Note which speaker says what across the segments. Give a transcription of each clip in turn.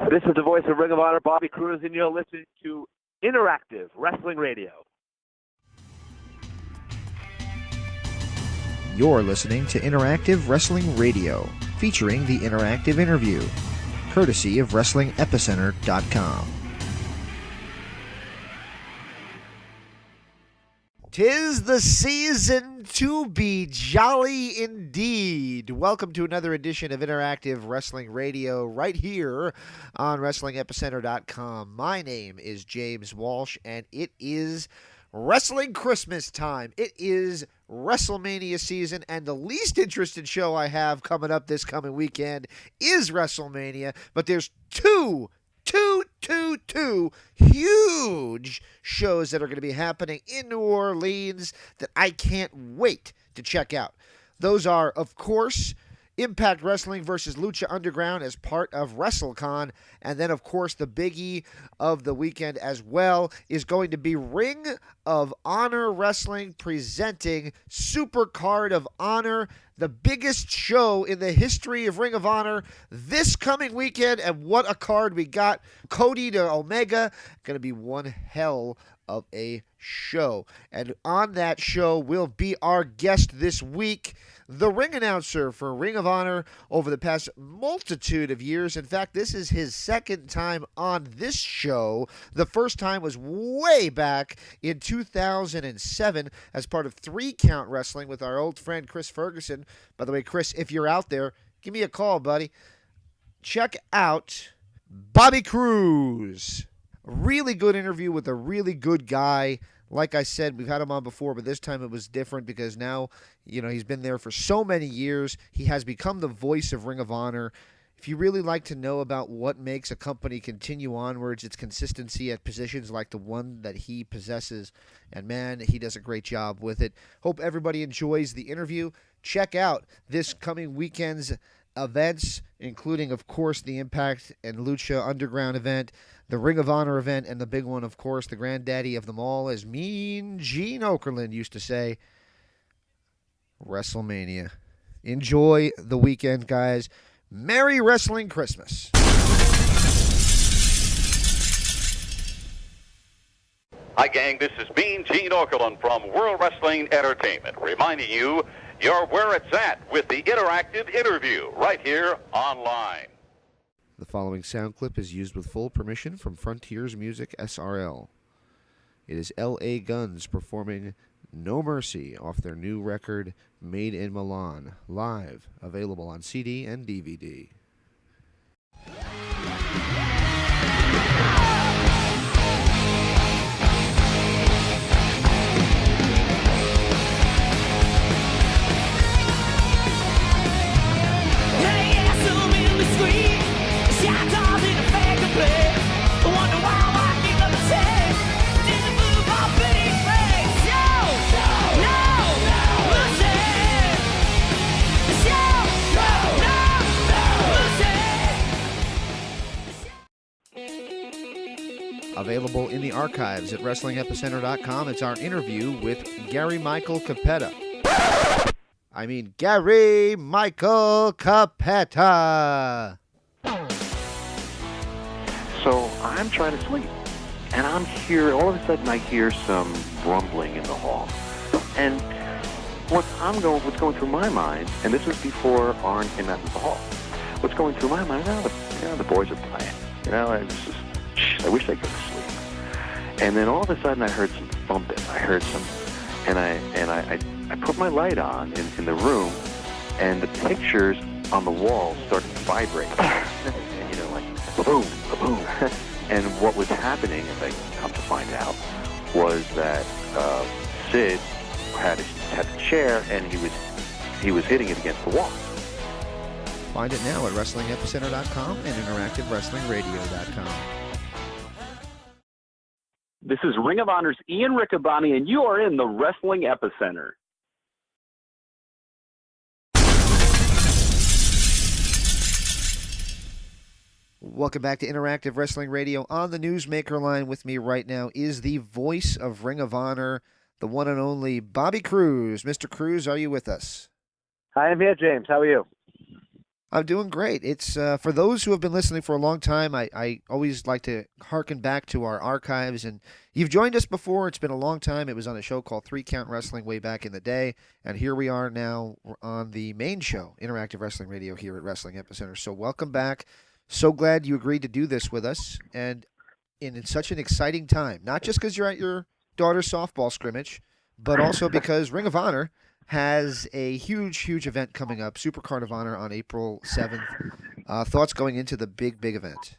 Speaker 1: This is the voice of Ring of Honor, Bobby Cruz, and you're listening to Interactive Wrestling Radio.
Speaker 2: You're listening to Interactive Wrestling Radio, featuring the interactive interview, courtesy of WrestlingEpicenter.com. 'Tis the season to be jolly indeed. Welcome to another edition of Interactive Wrestling Radio right here on WrestlingEpicenter.com. My name is James Walsh, and it is Wrestling Christmas time. It is WrestleMania season, and the least interested show I have coming up this coming weekend is WrestleMania, but there's two huge shows that are going to be happening in New Orleans that I can't wait to check out. Those are, of course, Impact Wrestling versus Lucha Underground as part of WrestleCon. And then, of course, the biggie of the weekend as well is going to be Ring of Honor Wrestling presenting Supercard of Honor, the biggest show in the history of Ring of Honor this coming weekend. And what a card we got. Cody to Omega. Going to be one hell of a show. And on that show will be our guest this week, the ring announcer for Ring of Honor over the past multitude of years. In fact, this is his second time on this show. The first time was way back in 2007 as part of 3 Count Wrestling with our old friend Chris Ferguson. By the way, Chris, if you're out there, give me a call, buddy. Check out Bobby Cruz. Really good interview with a really good guy. Like I said, we've had him on before, but this time it was different because now, he's been there for so many years. He has become the voice of Ring of Honor. If you really like to know about what makes a company continue onwards, it's consistency at positions like the one that he possesses. And man, he does a great job with it. Hope everybody enjoys the interview. Check out this coming weekend's events, including, of course, the Impact and Lucha Underground event, the Ring of Honor event, and the big one, of course, the granddaddy of them all, as Mean Gene Okerlund used to say, WrestleMania. Enjoy the weekend, guys. Merry Wrestling Christmas.
Speaker 3: Hi, gang. This is Mean Gene Okerlund from World Wrestling Entertainment, reminding you you're where it's at with the interactive interview right here online.
Speaker 2: The following sound clip is used with full permission from Frontiers Music SRL. It is L.A. Guns performing No Mercy off their new record, Made in Milan, live, available on CD and DVD. Available in the archives at WrestlingEpicenter.com. It's our interview with Gary Michael Capetta. Gary Michael Capetta.
Speaker 4: So I'm trying to sleep, and I'm here. All of a sudden, I hear some rumbling in the hall, and what's going through my mind, and this was before Arn came out of the hall. What's going through my mind? The boys are playing. I wish I could sleep. And then all of a sudden, I heard some thumping. I heard some, and I put my light on in the room, and the pictures on the wall started to vibrate. And like boom, boom. And what was happening, as I come to find out, was that Sid had a chair, and he was hitting it against the wall.
Speaker 2: Find it now at WrestlingEpicenter.com and InteractiveWrestlingRadio.com.
Speaker 1: This is Ring of Honor's Ian Riccaboni, and you are in the Wrestling Epicenter.
Speaker 2: Welcome back to Interactive Wrestling Radio. On the Newsmaker line with me right now is the voice of Ring of Honor, the one and only Bobby Cruz. Mr. Cruz, are you with us?
Speaker 1: Hi, I'm here, James. How are you?
Speaker 2: I'm doing great. It's for those who have been listening for a long time. I always like to harken back to our archives, and you've joined us before. It's been a long time. It was on a show called Three Count Wrestling way back in the day, and here we are now on the main show, Interactive Wrestling Radio here at Wrestling Epicenter. So welcome back. So glad you agreed to do this with us, and in such an exciting time. Not just because you're at your daughter's softball scrimmage, but also because Ring of Honor has a huge event coming up, Supercard of Honor on April 7th. Thoughts going into the big event?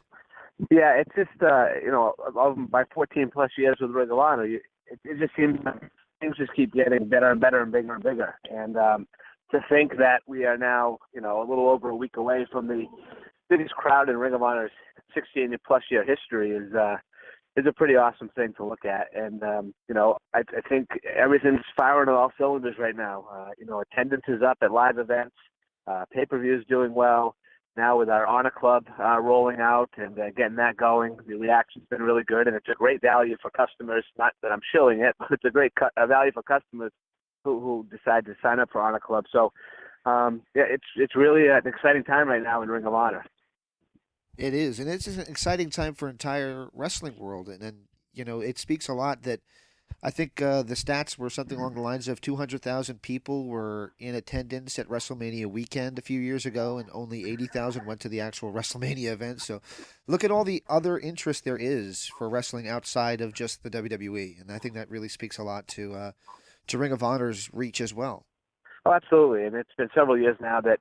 Speaker 1: Yeah, it's just, of my 14 plus years with Ring of Honor, it just seems like things just keep getting better and better and bigger and bigger. And to think that we are now, a little over a week away from the biggest crowd in Ring of Honor's 16 plus year history is a pretty awesome thing to look at. And, I think everything's firing on all cylinders right now. Attendance is up at live events. Pay-per-view is doing well. Now with our Honor Club rolling out and getting that going, the reaction's been really good, and it's a great value for customers. Not that I'm shilling it, but it's a great value for customers who decide to sign up for Honor Club. So, it's really an exciting time right now in Ring of Honor.
Speaker 2: It is, and it's an exciting time for entire wrestling world, and it speaks a lot that I think the stats were something along the lines of 200,000 people were in attendance at WrestleMania weekend a few years ago, and only 80,000 went to the actual WrestleMania event. So look at all the other interest there is for wrestling outside of just the WWE, and I think that really speaks a lot to Ring of Honor's reach as well.
Speaker 1: Oh, absolutely. And it's been several years now that,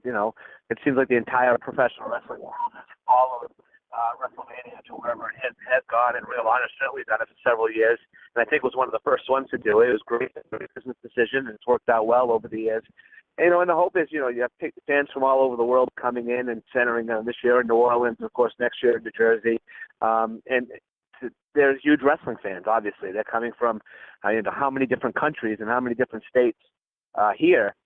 Speaker 1: it seems like the entire professional wrestling world has followed WrestleMania to wherever it has gone. And Ring of Honor certainly done it for several years. And I think was one of the first ones to do it. It was great. It was a business decision, and it's worked out well over the years. And, and the hope is, you have fans from all over the world coming in and centering this year in New Orleans, of course, next year in New Jersey. And there's huge wrestling fans, obviously. They're coming from how many different countries and how many different states here.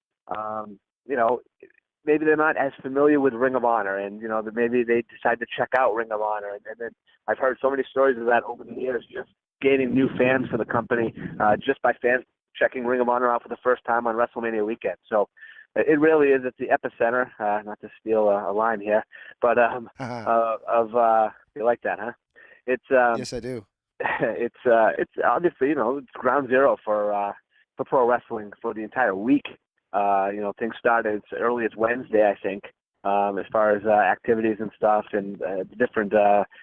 Speaker 1: Maybe they're not as familiar with Ring of Honor, and that maybe they decide to check out Ring of Honor. And then I've heard so many stories of that over the years, just gaining new fans for the company, just by fans checking Ring of Honor out for the first time on WrestleMania weekend. So it really is. It's the epicenter. Not to steal a line here, but you like that, huh? It's
Speaker 2: yes, I do.
Speaker 1: It's obviously it's ground zero for pro wrestling for the entire week. Things started as early as Wednesday, I think, as far as activities and stuff and different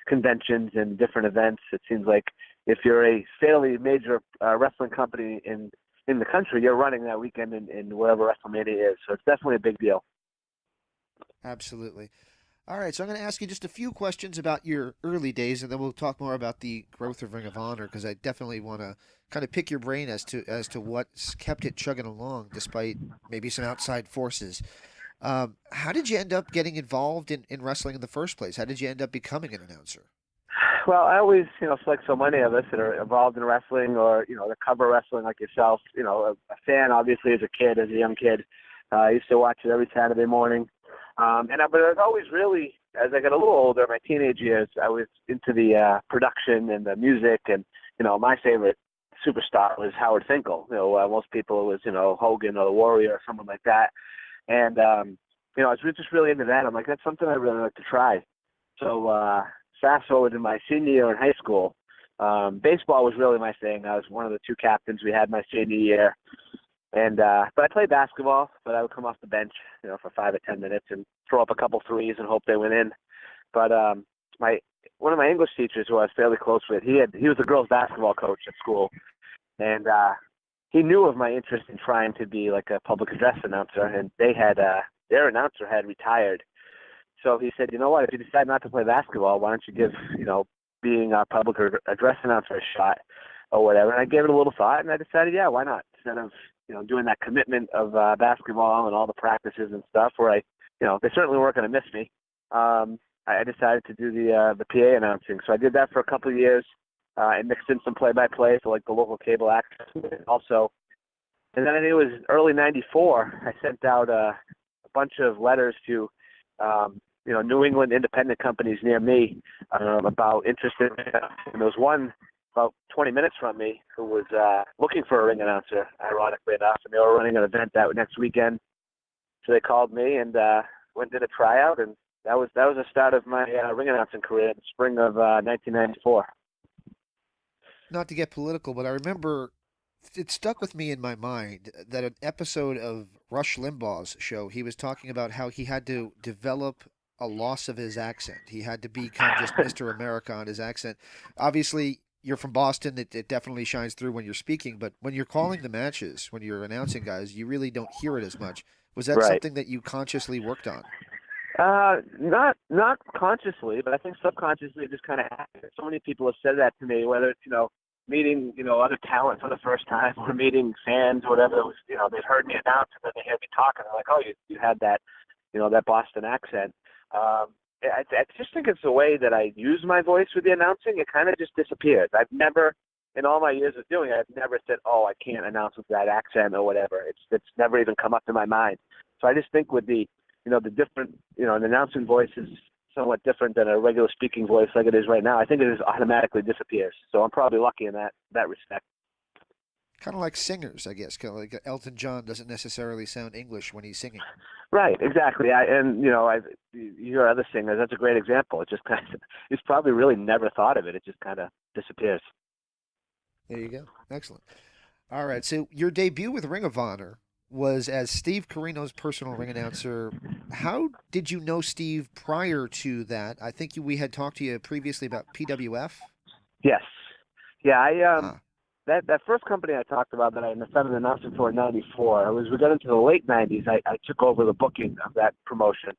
Speaker 1: conventions and different events. It seems like if you're a fairly major wrestling company in the country, you're running that weekend in wherever WrestleMania is. So it's definitely a big deal.
Speaker 2: Absolutely. All right, so I'm going to ask you just a few questions about your early days, and then we'll talk more about the growth of Ring of Honor, because I definitely want to kind of pick your brain as to what's kept it chugging along despite maybe some outside forces. How did you end up getting involved in wrestling in the first place? How did you end up becoming an announcer?
Speaker 1: Well, I always, like so many of us that are involved in wrestling or, that cover wrestling like yourself, a fan obviously as a young kid. I used to watch it every Saturday morning. But I was always really, as I got a little older, my teenage years, I was into the production and the music, and my favorite superstar was Howard Finkel. Most people it was Hogan or the Warrior or someone like that, and I was just really into that. I'm like, that's something I'd really like to try. So fast forward to my senior year in high school, baseball was really my thing. I was one of the two captains we had my senior year. And but I played basketball, but I would come off the bench, for 5 or 10 minutes and throw up a couple threes and hope they went in. But one of my English teachers, who I was fairly close with, he was a girls' basketball coach at school, and he knew of my interest in trying to be like a public address announcer, and they had their announcer had retired. So he said, you know what, if you decide not to play basketball, why don't you give being a public address announcer a shot or whatever? And I gave it a little thought, and I decided, yeah, why not? Instead of doing that commitment of basketball and all the practices and stuff where they certainly weren't going to miss me. I decided to do the PA announcing. So I did that for a couple of years. I mixed in some play-by-play for like the local cable access also. And then I think it was early '94. I sent out a bunch of letters to New England independent companies near me about interest in it. And there was one about 20 minutes from me who was looking for a ring announcer, ironically enough, and they were running an event that next weekend. So they called me, and went and did a tryout, and that was the start of my ring announcing career in the spring of 1994.
Speaker 2: Not to get political, but I remember it stuck with me in my mind that an episode of Rush Limbaugh's show, he was talking about how he had to develop a loss of his accent. He had to become just Mr. America on his accent. Obviously, you're from Boston. It definitely shines through when you're speaking, but when you're calling the matches, when you're announcing guys, you really don't hear it as much. Was that
Speaker 1: Right.
Speaker 2: something that you consciously worked on?
Speaker 1: Not consciously, but I think subconsciously it just kind of happened. So many people have said that to me, whether it's, meeting, other talent for the first time or meeting fans or whatever. It was, they've heard me announce and then they hear me talking. They're like, oh, you had that, that Boston accent. I just think it's the way that I use my voice with the announcing. It kind of just disappears. I've never, in all my years of doing it, I've never said, oh, I can't announce with that accent or whatever. It's never even come up to my mind. So I just think with the, the different, an announcing voice is somewhat different than a regular speaking voice like it is right now. I think it just automatically disappears. So I'm probably lucky in that respect.
Speaker 2: Kind of like singers, I guess. Kind of like Elton John doesn't necessarily sound English when he's singing.
Speaker 1: Right, exactly. You hear other singers. That's a great example. It just kind of, he's probably really never thought of it. It just kind of disappears.
Speaker 2: There you go. Excellent. All right. So your debut with Ring of Honor was as Steve Corino's personal ring announcer. How did you know Steve prior to that? I think we had talked to you previously about PWF.
Speaker 1: Yes. Yeah, that first company I talked about that I started announcing for in '94, we got into the late '90s. I took over the booking of that promotion,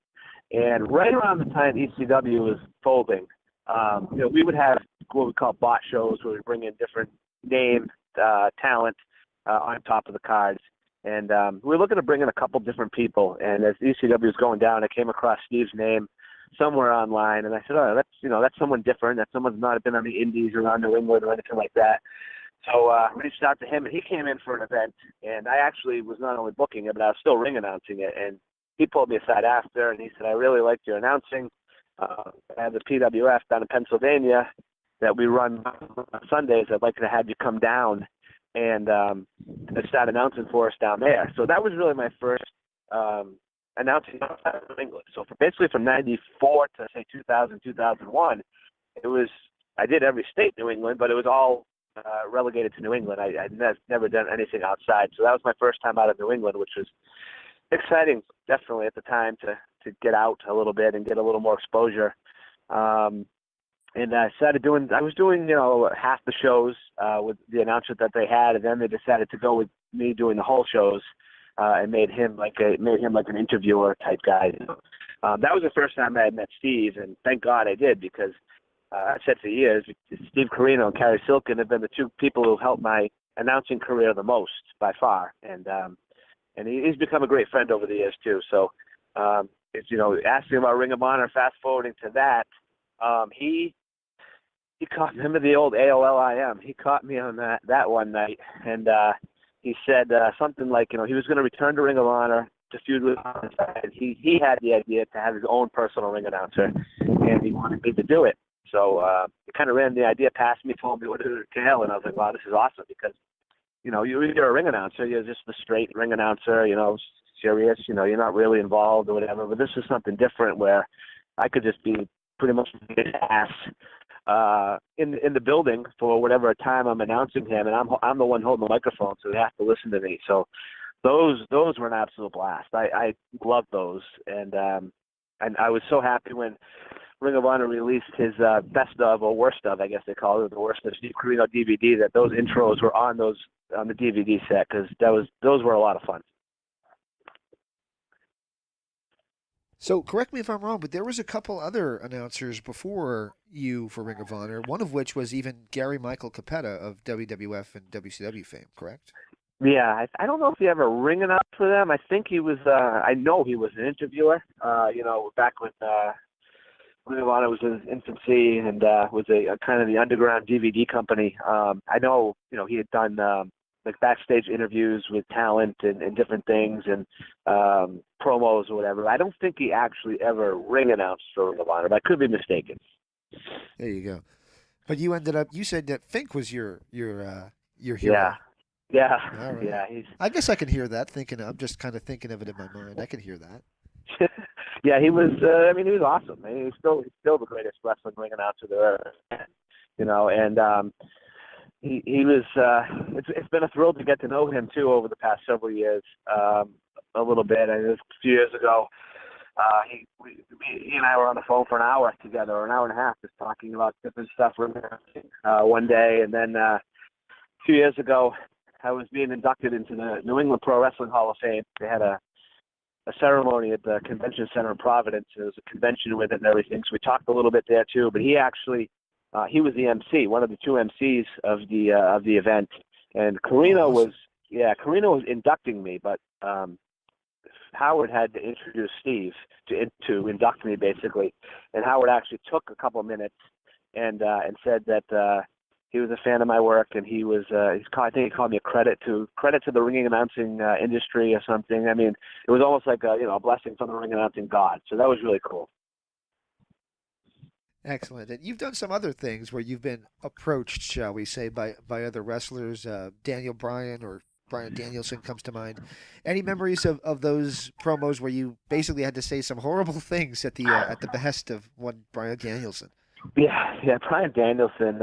Speaker 1: and right around the time ECW was folding, we would have what we call bot shows where we bring in different named talent on top of the cards. And we were looking to bring in a couple different people. And as ECW was going down, I came across Steve's name somewhere online, and I said, "Oh, that's someone different. That's someone who's not been on the Indies or on New England or anything like that." So I reached out to him, and he came in for an event. And I actually was not only booking it, but I was still ring announcing it. And he pulled me aside after, and he said, "I really liked your announcing. I have the PWF down in Pennsylvania that we run on Sundays. I'd like to have you come down and start announcing for us down there." So that was really my first announcing outside of England. So basically from 94 to say 2000, 2001, I did every state in New England, but it was all relegated to New England. I'd never done anything outside. So that was my first time out of New England, which was exciting, definitely at the time to get out a little bit and get a little more exposure. And I was doing, half the shows with the announcement that they had, and then they decided to go with me doing the whole shows, and made him like an interviewer type guy. That was the first time I had met Steve, and thank God I did, because I've said for years, Steve Corino and Carrie Silken have been the two people who helped my announcing career the most by far, and he's become a great friend over the years too. So, asking about Ring of Honor, fast forwarding to that, he caught, remember the old AOLIM? He caught me on that one night, and he said something like, he was going to return to Ring of Honor to feud with Homicide. He had the idea to have his own personal ring announcer, and he wanted me to do it. So he kind of ran the idea past me, told me what it would entail, and I was like, wow, this is awesome, because, you're a ring announcer, you're just the straight ring announcer, serious, you're not really involved or whatever, but this is something different where I could just be pretty much an ass in the building for whatever time I'm announcing him, and I'm the one holding the microphone, so they have to listen to me. So those were an absolute blast. I loved those, and I was so happy when Ring of Honor released his best of, or worst of, I guess they call it, the worst of Steve Corino DVD, that those intros were on the DVD set, because those were a lot of fun.
Speaker 2: So correct me if I'm wrong, but there was a couple other announcers before you for Ring of Honor, one of which was even Gary Michael Capetta of WWF and WCW fame, correct?
Speaker 1: Yeah, I don't know if he ever ring announced for them. I think he was, I know he was an interviewer, back when Ring of Honor was in its infancy and was a kind of the underground DVD company. I know, he had done like backstage interviews with talent and different things and promos or whatever. I don't think he actually ever ring announced for Ring of Honor, but I could be mistaken.
Speaker 2: There you go. But you said that Fink was your hero.
Speaker 1: Yeah.
Speaker 2: All right.
Speaker 1: Yeah.
Speaker 2: I guess I can hear that. I'm just kind of thinking of it in my mind. I can hear that.
Speaker 1: Yeah, he was. I mean, he was awesome. I mean, he's still the greatest wrestling ring announcer there, you know. And he was. It's been a thrill to get to know him too over the past several years. A little bit. And it was a few years ago. He and I were on the phone for an hour together, or an hour and a half, just talking about different stuff one day. And then 2 years ago, I was being inducted into the New England Pro Wrestling Hall of Fame. They had a ceremony at the convention center in Providence. There was a convention with it and everything. So we talked a little bit there too. But he actually, he was the MC, one of the two MCs of the event. And Corino was inducting me, but Howard had to introduce Steve to induct me basically. And Howard actually took a couple of minutes and said that he was a fan of my work, and he was I think he called me a credit to the ringing announcing industry or something. I mean, it was almost like a blessing from the ring announcing god. So that was really cool.
Speaker 2: Excellent. And you've done some other things where you've been approached, shall we say, by other wrestlers. Daniel Bryan or Bryan Danielson comes to mind. Any memories of those promos where you basically had to say some horrible things at the behest of one Bryan Danielson?
Speaker 1: Yeah, Bryan Danielson.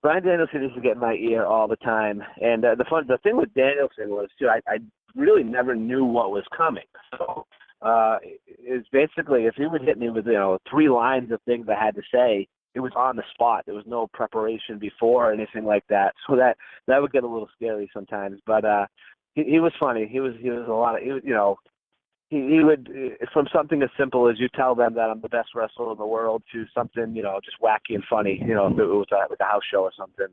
Speaker 1: Bryan Danielson used to get in my ear all the time, and the thing with Danielson was too, I really never knew what was coming. So it's basically, if he would hit me with 3 lines of things I had to say, it was on the spot. There was no preparation before or anything like that. So that would get a little scary sometimes. But he was funny. He was a lot of he would, from something as simple as you tell them that I'm the best wrestler in the world to something, just wacky and funny, if it was with a house show or something.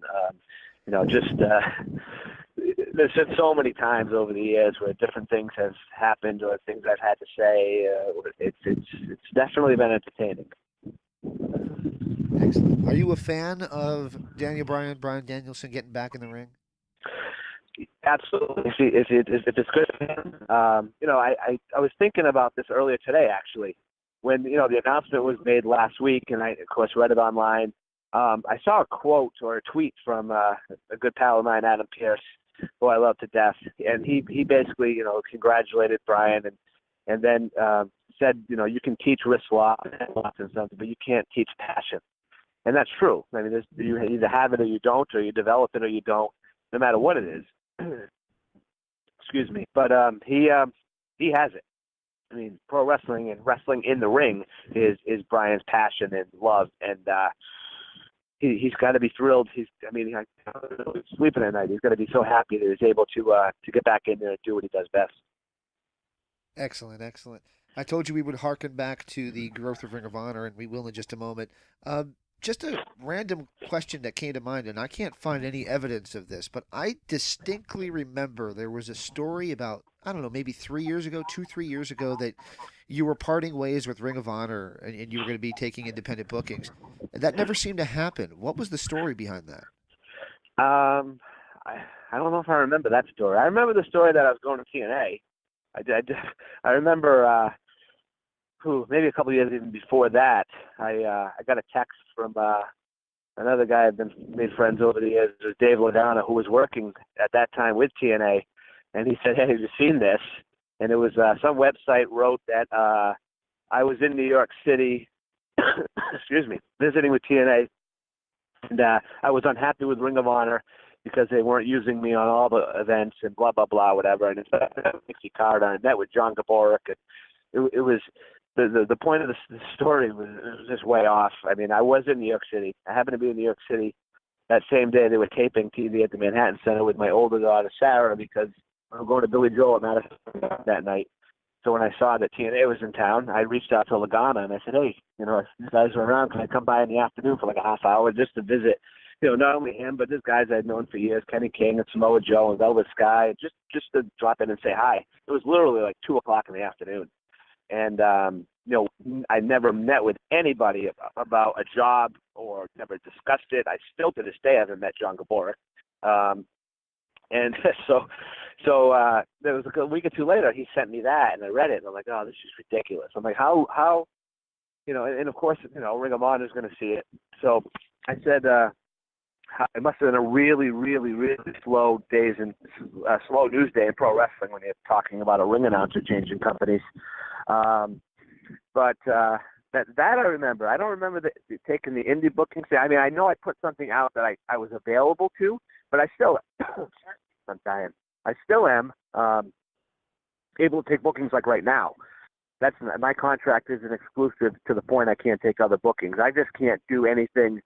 Speaker 1: There's been so many times over the years where different things have happened or things I've had to say. It's definitely been entertaining.
Speaker 2: Excellent. Are you a fan of Daniel Bryan, Bryan Danielson getting back in the ring?
Speaker 1: Absolutely. If it's good for him, I was thinking about this earlier today, actually, when the announcement was made last week, and I of course read it online. I saw a quote or a tweet from a good pal of mine, Adam Pierce, who I love to death, and he basically congratulated Bryan and then said you can teach wrist lock and something, but you can't teach passion, and that's true. I mean, you either have it or you don't, or you develop it or you don't, no matter what it is. Excuse me, but he has it. I mean, pro wrestling and wrestling in the ring is Bryan's passion and love, and he's got to be thrilled. He's sleeping at night. He's got to be so happy that he's able to get back in there and do what he does best.
Speaker 2: Excellent. I told you we would harken back to the growth of Ring of Honor, and we will in just a moment. Just a random question that came to mind, and I can't find any evidence of this, but I distinctly remember there was a story about, I don't know, maybe 3 years ago, 2-3 years ago, that you were parting ways with Ring of Honor and you were going to be taking independent bookings. And that never seemed to happen. What was the story behind that?
Speaker 1: I don't know if I remember that story. I remember the story that I was going to TNA. I remember maybe a couple of years even before that, I got a text from another guy I've been made friends over the years, Dave Lagana, who was working at that time with TNA, and he said, "Hey, have you seen this?" And it was some website wrote that I was in New York City, excuse me, visiting with TNA, and I was unhappy with Ring of Honor because they weren't using me on all the events and blah blah blah whatever. And instead of Dixie Card, I met with John Gaborik, and it was. The point of the story was just way off. I mean, I was in New York City. I happened to be in New York City that same day. They were taping TV at the Manhattan Center with my older daughter, Sarah, because we were going to Billy Joel at Madison that night. So when I saw that TNA was in town, I reached out to Lagana, and I said, "Hey, if these guys are around, can I come by in the afternoon for like a half hour just to visit, not only him, but these guys I'd known for years, Kenny King and Samoa Joe and Velvet Sky, just to drop in and say hi." It was literally like 2:00 in the afternoon. And, I never met with anybody about a job or never discussed it. I still to this day haven't met John Gaborik. And so there was a week or two later, he sent me that, and I read it, and I'm like, oh, this is ridiculous. I'm like, how, and of course, Ring of Honor is going to see it. So I said, it must have been a really, really, really slow slow news day in pro wrestling when you're talking about a ring announcer changing companies. But that I remember. I don't remember taking the indie bookings. I mean, I know I put something out that I was available to, but I still, I'm dying. I still am able to take bookings like right now. That's my contract isn't exclusive to the point I can't take other bookings. I just can't do anything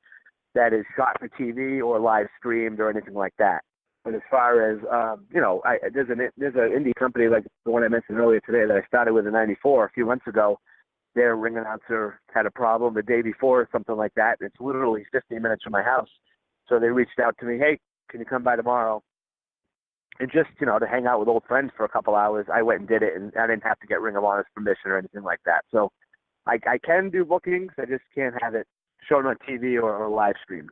Speaker 1: that is shot for TV or live streamed or anything like that. But as far as there's an indie company like the one I mentioned earlier today that I started with in '94 a few months ago. Their ring announcer had a problem the day before or something like that. It's literally 15 minutes from my house. So they reached out to me, hey, can you come by tomorrow? And just, to hang out with old friends for a couple hours, I went and did it, and I didn't have to get Ring of Honor's permission or anything like that. So I can do bookings. I just can't have it shown on TV or live streamed.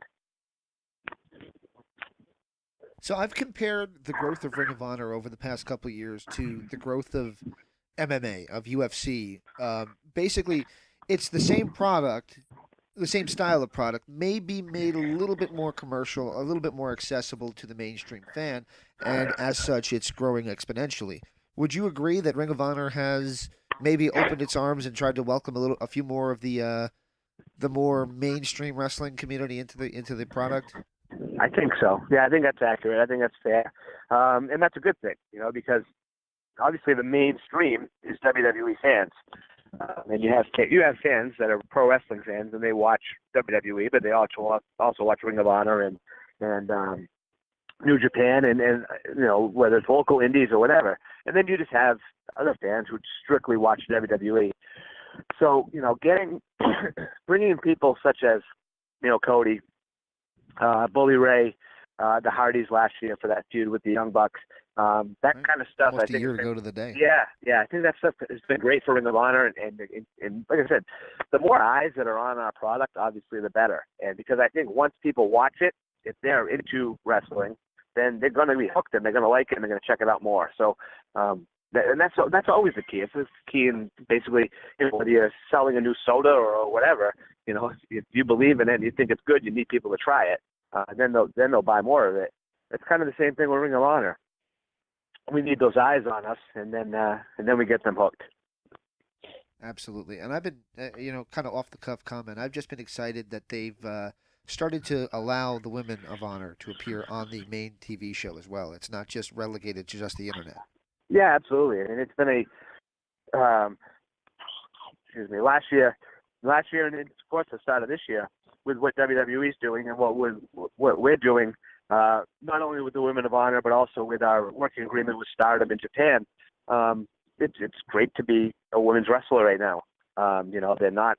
Speaker 2: So I've compared the growth of Ring of Honor over the past couple of years to the growth of MMA, of UFC. Basically, it's the same product, the same style of product, maybe made a little bit more commercial, a little bit more accessible to the mainstream fan, and as such, it's growing exponentially. Would you agree that Ring of Honor has maybe opened its arms and tried to welcome a few more of the more mainstream wrestling community into the product?
Speaker 1: I think so. Yeah, I think that's accurate. I think that's fair, and that's a good thing, because obviously the mainstream is WWE fans. And you have fans that are pro wrestling fans, and they watch WWE, but they also watch Ring of Honor and New Japan, and whether it's local indies or whatever. And then you just have other fans who strictly watch WWE. So bringing in people such as Cody, Bully Ray, the Hardys last year for that feud with the Young Bucks. That kind of stuff.
Speaker 2: Almost
Speaker 1: I think
Speaker 2: a year ago to the day.
Speaker 1: Yeah. I think that stuff has been great for Ring of Honor, and like I said, the more eyes that are on our product, obviously, the better. And because I think once people watch it, if they're into wrestling, then they're going to be hooked and they're going to like it and they're going to check it out more. So, and that's always the key. It's the key in basically, whether you're selling a new soda or whatever, if you believe in it and you think it's good, you need people to try it. Then they'll buy more of it. It's kind of the same thing with Ring of Honor. We need those eyes on us, and then we get them hooked.
Speaker 2: Absolutely. And I've been, kind of off the cuff comment. I've just been excited that they've started to allow the Women of Honor to appear on the main TV show as well. It's not just relegated to just the internet.
Speaker 1: Yeah, absolutely. And it's been last year, and of course the start of this year with what WWE is doing and what we're doing. Not only with the Women of Honor, but also with our working agreement with Stardom in Japan. It's great to be a women's wrestler right now. They're not.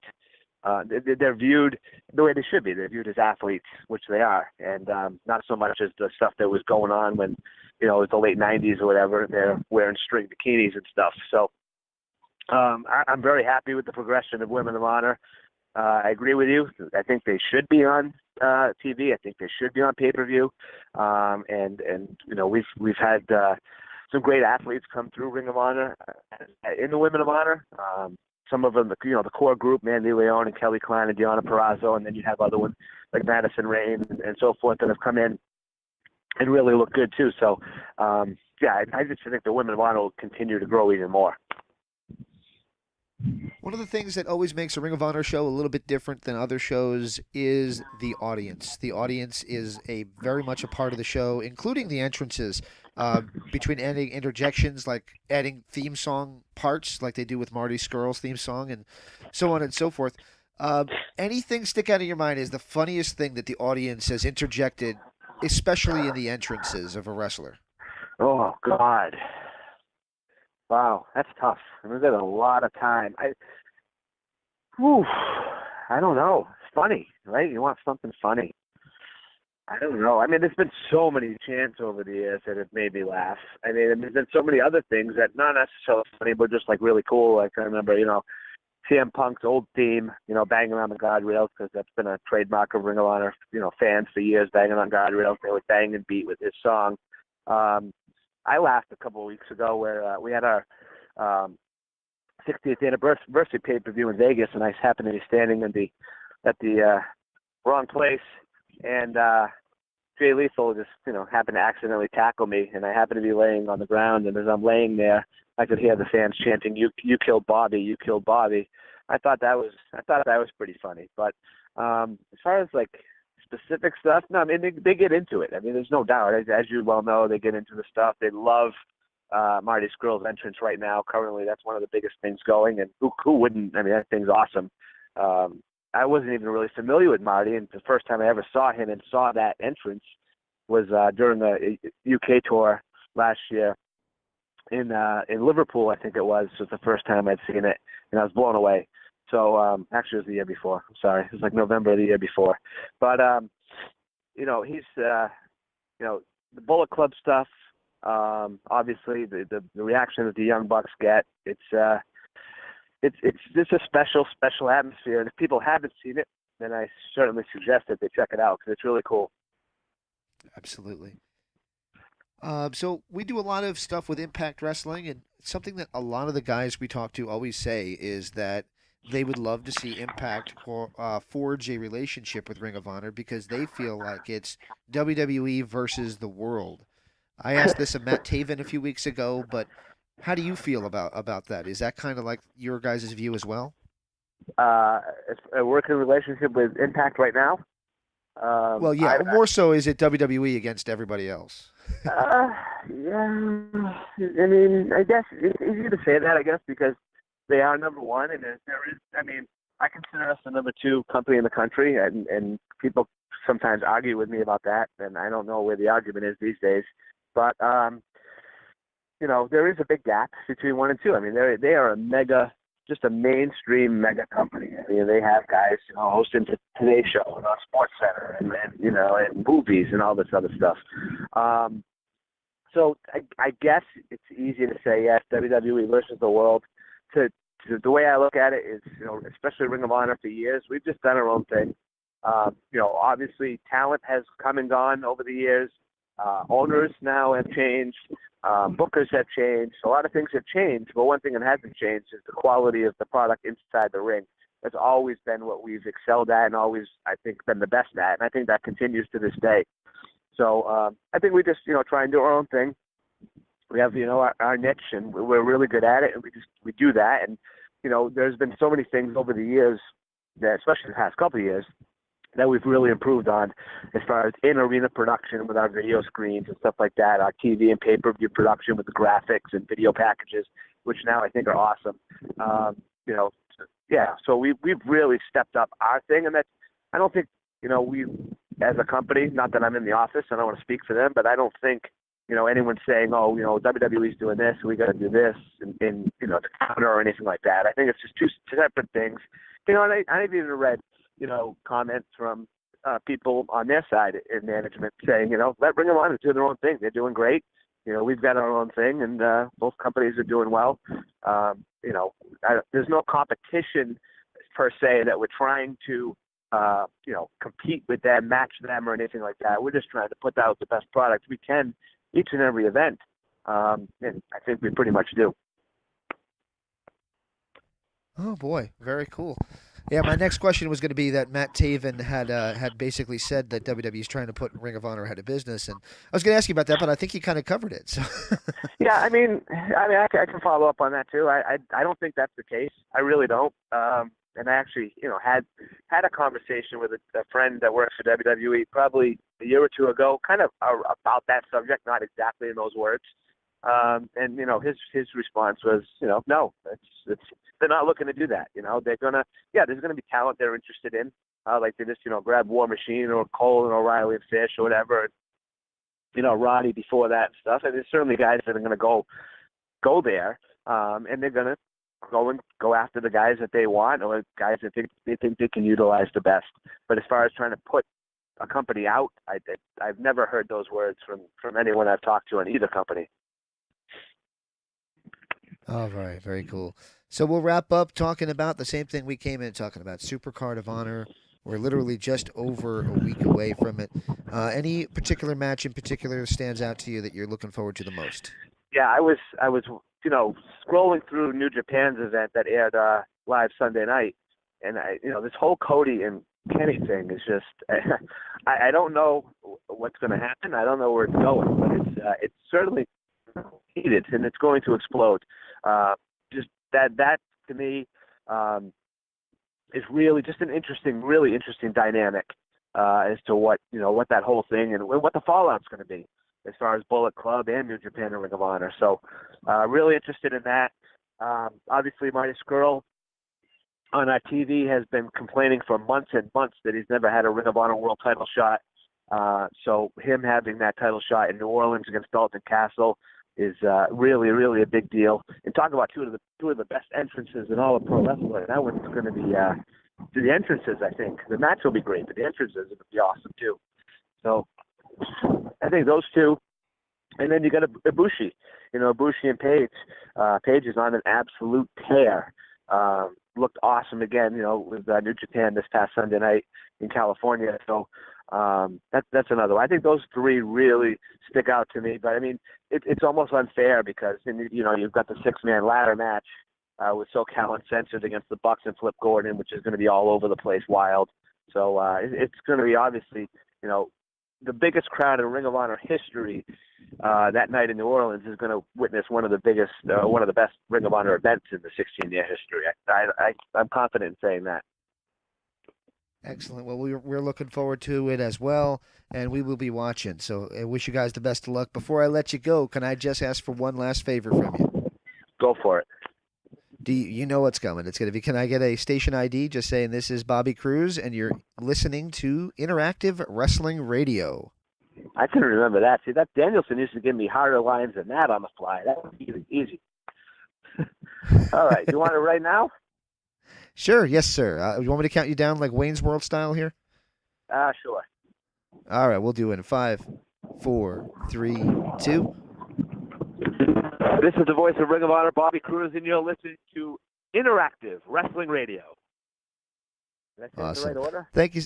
Speaker 1: They're viewed the way they should be. They're viewed as athletes, which they are, and not so much as the stuff that was going on when it was the late '90s or whatever. They're wearing string bikinis and stuff. So I'm very happy with the progression of Women of Honor. I agree with you. I think they should be on TV. I think they should be on pay-per-view. And we've had some great athletes come through Ring of Honor in the Women of Honor. Some of them, the core group, Mandy Leon and Kelly Klein and Deonna Purrazzo, and then you have other ones like Madison Rayne and so forth that have come in and really look good too. So, I just think the Women of Honor will continue to grow even more.
Speaker 2: One of the things that always makes a Ring of Honor show a little bit different than other shows is the audience. The audience is very much a part of the show, including the entrances, between adding interjections, like adding theme song parts, like they do with Marty Scurll's theme song, and so on and so forth. Anything stick out in your mind is the funniest thing that the audience has interjected, especially in the entrances of a wrestler?
Speaker 1: Oh, God. Wow, that's tough. We've got a lot of time. I don't know. It's funny, right? You want something funny. I don't know. I mean, there's been so many chants over the years that have made me laugh. I mean, there's been so many other things that not necessarily funny, but just like really cool. Like I remember, CM Punk's old theme, banging on the guardrails, because that's been a trademark of Ring of Honor, fans for years, banging on guardrails. They would bang and beat with his song. I laughed a couple of weeks ago where we had our 60th anniversary pay-per-view in Vegas, and I happened to be standing at the wrong place, and Jay Lethal just, happened to accidentally tackle me, and I happened to be laying on the ground, and as I'm laying there, I could hear the fans chanting, "You killed Bobby, you killed Bobby." I thought that was pretty funny. But as far as like specific stuff, no, I mean they get into it. I mean, there's no doubt, as you well know, they get into the stuff. They love Marty Scurll's entrance right now. Currently, that's one of the biggest things going, and who wouldn't? I mean, that thing's awesome. I wasn't even really familiar with Marty, and the first time I ever saw him and saw that entrance was during the UK tour last year in Liverpool, I think it was. It was the first time I'd seen it, and I was blown away. So actually, it was the year before. I'm sorry, it was like November of the year before. But he's the Bullet Club stuff. Obviously, the reaction that the Young Bucks get, it's just a special atmosphere. And if people haven't seen it, then I certainly suggest that they check it out because it's really cool.
Speaker 2: Absolutely. So we do a lot of stuff with Impact Wrestling, and something that a lot of the guys we talk to always say is that they would love to see Impact forge a relationship with Ring of Honor because they feel like it's WWE versus the world. I asked this of Matt Taven a few weeks ago, but how do you feel about that? Is that kind of like your guys' view as well?
Speaker 1: It's a working relationship with Impact right now.
Speaker 2: Well, yeah, more so is it WWE against everybody else?
Speaker 1: Yeah, I mean, I guess it's easy to say that, I guess, because they are number one, and there is, I mean, I consider us the number two company in the country, and people sometimes argue with me about that, and I don't know where the argument is these days. But, there is a big gap between one and two. I mean, they are just a mainstream mega company. I mean, they have guys, hosting Today Show and on Sports Center and movies and all this other stuff. So I guess it's easy to say, yes, WWE versus the world. The way I look at it is, especially Ring of Honor for years, we've just done our own thing. Obviously talent has come and gone over the years. Owners now have changed. Bookers have changed. A lot of things have changed, but one thing that hasn't changed is the quality of the product inside the ring. That's always been what we've excelled at and always, I think, been the best at, and I think that continues to this day. So I think we just, try and do our own thing. We have, our niche, and we're really good at it, and we do that. And, there's been so many things over the years, that, especially the past couple of years, that we've really improved on as far as in-arena production with our video screens and stuff like that, our TV and pay-per-view production with the graphics and video packages, which now I think are awesome. So we've really stepped up our thing, and that's, I don't think, we as a company, not that I'm in the office, I don't want to speak for them, but I don't think, anyone's saying, WWE's doing this, we got to do this, and to counter or anything like that. I think it's just two separate things. And I've even read, comments from people on their side in management saying, let Ring of Honor do their own thing. They're doing great. We've got our own thing, and both companies are doing well. There's no competition per se that we're trying to, compete with them, match them, or anything like that. We're just trying to put out the best product we can each and every event, and I think we pretty much do.
Speaker 2: Oh boy, very cool. Yeah, my next question was going to be that Matt Taven had basically said that WWE is trying to put Ring of Honor out of business, and I was going to ask you about that, but I think you kind of covered it. So. Yeah,
Speaker 1: I can follow up on that too. I don't think that's the case. I really don't. And I actually, had a conversation with a friend that works for WWE probably a year or two ago, kind of about that subject, not exactly in those words. And his response was, no, it's they're not looking to do that. They're gonna, there's gonna be talent they're interested in, like they just, grab War Machine or Cole and O'Reilly and Fish or whatever, Roddy before that and stuff. And there's certainly guys that are gonna go there, and they're gonna go after the guys that they want or guys that they think they can utilize the best. But as far as trying to put a company out, I've never heard those words from anyone I've talked to in either company.
Speaker 2: All right, very cool. So we'll wrap up talking about the same thing we came in talking about, Supercard of Honor. We're literally just over a week away from it. Any particular match in particular stands out to you that you're looking forward to the most?
Speaker 1: Yeah, I was scrolling through New Japan's event that aired live Sunday night, and this whole Cody and Kenny thing is just I don't know what's going to happen. I don't know where it's going, but it's certainly heated, and it's going to explode. Just that to me is really just an really interesting dynamic as to what that whole thing and what the fallout's going to be as far as Bullet Club and New Japan and Ring of Honor. So really interested in that. Obviously, Mighty Skrull on our TV has been complaining for months and months that he's never had a Ring of Honor world title shot. So him having that title shot in New Orleans against Dalton Castle is really, really a big deal. And talk about two of the best entrances in all of pro wrestling. That one's going to be the entrances. I think the match will be great, but the entrances are going to be awesome too. So I think those two, and then you got Ibushi. Ibushi and Paige. Paige is on an absolute tear. Looked awesome again, with New Japan this past Sunday night in California. So that's another one. I think those three really stick out to me. But I mean, it's almost unfair because you've got the 6-man ladder match with SoCal Uncensored against the Bucks and Flip Gordon, which is going to be all over the place, wild. So it's going to be obviously the biggest crowd in Ring of Honor history that night in New Orleans is going to witness one of the best Ring of Honor events in the 16-year history. I'm confident in saying that.
Speaker 2: Excellent. Well, we're looking forward to it as well, and we will be watching. So I wish you guys the best of luck. Before I let you go, can I just ask for one last favor from you?
Speaker 1: Go for it.
Speaker 2: Do you know what's coming? It's going to be, can I get a station ID just saying this is Bobby Cruz and you're listening to Interactive Wrestling Radio?
Speaker 1: I couldn't remember that. See, that Danielson used to give me harder lines than that on the fly. That was easy. All right. You want it right now?
Speaker 2: Sure. Yes, sir. You want me to count you down like Wayne's World style here?
Speaker 1: Sure.
Speaker 2: All right. We'll do it in 5, 4, 3, 2.
Speaker 1: This is the voice of Ring of Honor, Bobby Cruz, and you're listening to Interactive Wrestling Radio. Did I say
Speaker 2: Awesome.
Speaker 1: it in the right order?
Speaker 2: Thank you.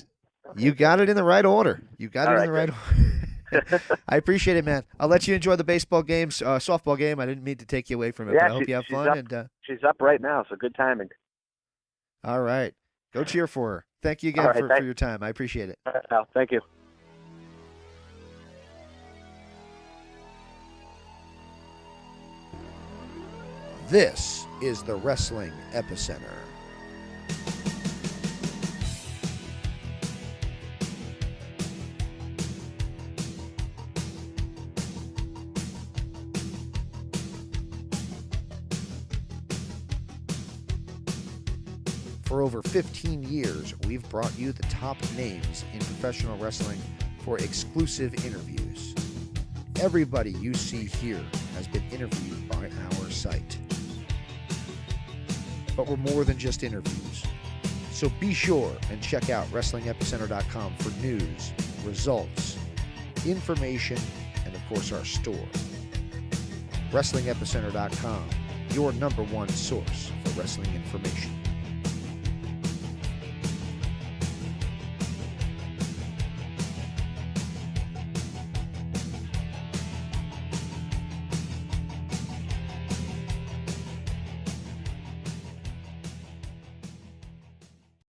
Speaker 1: Okay.
Speaker 2: You got it in the right order. You got it in the right
Speaker 1: good.
Speaker 2: order. I appreciate it, man. I'll let you enjoy the baseball game, softball game. I didn't mean to take you away from it, but I hope you have fun.
Speaker 1: She's up right now, so good timing.
Speaker 2: All right. Go cheer for her. Thank you again for your time. I appreciate it.
Speaker 1: All right, pal. Thank you.
Speaker 2: This is the Wrestling Epicenter. For over 15 years, we've brought you the top names in professional wrestling for exclusive interviews. Everybody you see here has been interviewed by our site. But we're more than just interviews. So be sure and check out WrestlingEpicenter.com for news, results, information, and of course our store. WrestlingEpicenter.com, your #1 source for wrestling information.